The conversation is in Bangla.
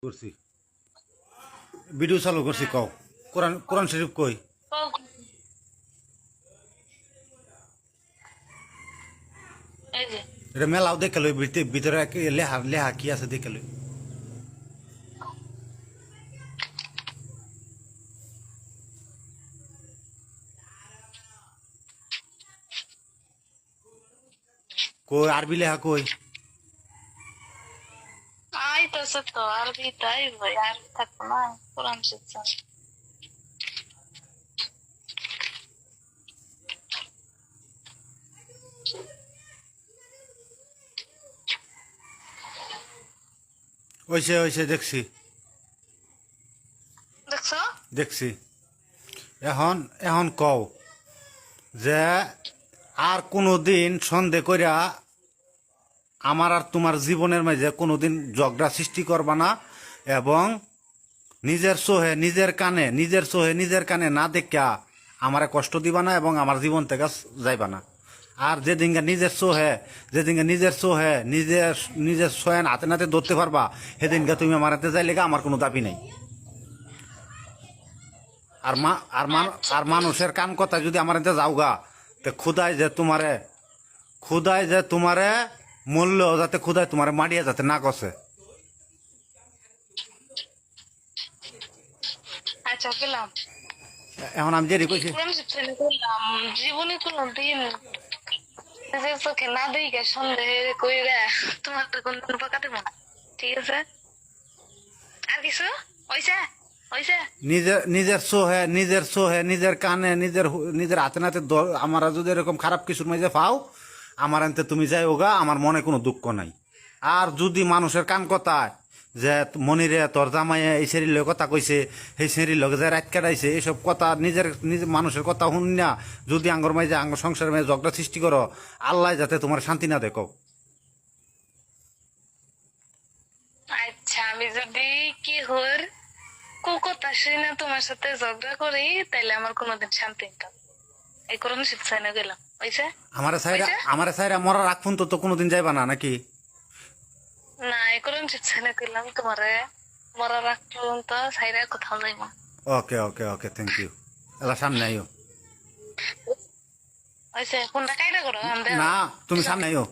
করছি ভিডিও চালু করছি কও কোরআন কোরআন শরীফ কই এই যে এটা মেলাও দেখে লই ভিতরে লেহা লেহা কি আছে দেখে লই কই আরবি লেহা কই আইতাছে তো আরবি তাই ভাই আর থাকবো না কোরআন শিখছে ওইসে ওইসে দেখছি দেখছো দেখছি এখন এখন কও যে আর কোনোদিন সন্দেহ কইরা আমার আর তোমার জীবনের মাঝে কোনোদিন ঝগড়া সৃষ্টি করবা না এবং নিজের সোহে নিজের কানে না দেখা আমারে কষ্ট দিবা না এবং আমার জীবন থেকে যাইবা না আর যেদিনকে নিজের নিজের সোহেন হাতে নাতে ধরতে পারবা সেদিনকে তুমি আমার হাতে যাই লেগে আমার কোনো দাবি নাই আর আর মানুষের কান কথা যদি আমার হাতে যাওগা তো খুদায় যে তোমারে মূল্য যাতে খুদায় তোমারে মারিয়া যাতে না কষে আচ্ছা গেলাম এখন আমি যেরি কইছি কোরআন শিখছে করলাম জীবনে কোনদিন নিজের চোখে না দিকে সন্দেহ কইরা তোমার তো কোনদিন পাকা দেবো না ঠিক আছে আর কিছু হইছে হইছে নিজের সোহে নিজের কানে নিজের হাতে নাতে আমার যদি এরকম খারাপ কিছুর মাঝে পাও আমার আনতে তুমি যাই ওগা আমার মনে কোনো দুঃখ নাই আর যদি মানুষের কান কথা যে মনিরে তোর জামাইয়ে এই সেরির লগে কথা কইছে সেই সেরির লগে যে রাত কাটাইছে এইসব কথা নিজের মানুষের কথা শুন না যদি আঙ্গর মাঝে আঙ্গর সংসারের মাঝে ঝগড়া সৃষ্টি করো আল্লাহ যাতে তোমার শান্তি না দেখো আচ্ছা আমি যদি কি হর কথা শুনে তোমার সাথে ঝগড়া করি তাইলে আমার কোনোদিন শান্তি নিতাম এই কোরআন শিখছে না গেলাম হইছে আমার সাইরা মরার আগ পর্যন্ত তো কোনোদিন যাইবা না নাকি না এই কোরআন শিখছে না গেলাম তোমারে মরার রাখ পর্যন্ত সাইরা কোথাও যাইব ওকে ওকে ওকে থ্যাংক ইউ এলা সামনে আইও হইছে ফোনটা কাইটা করো না তুমি সামনে আইও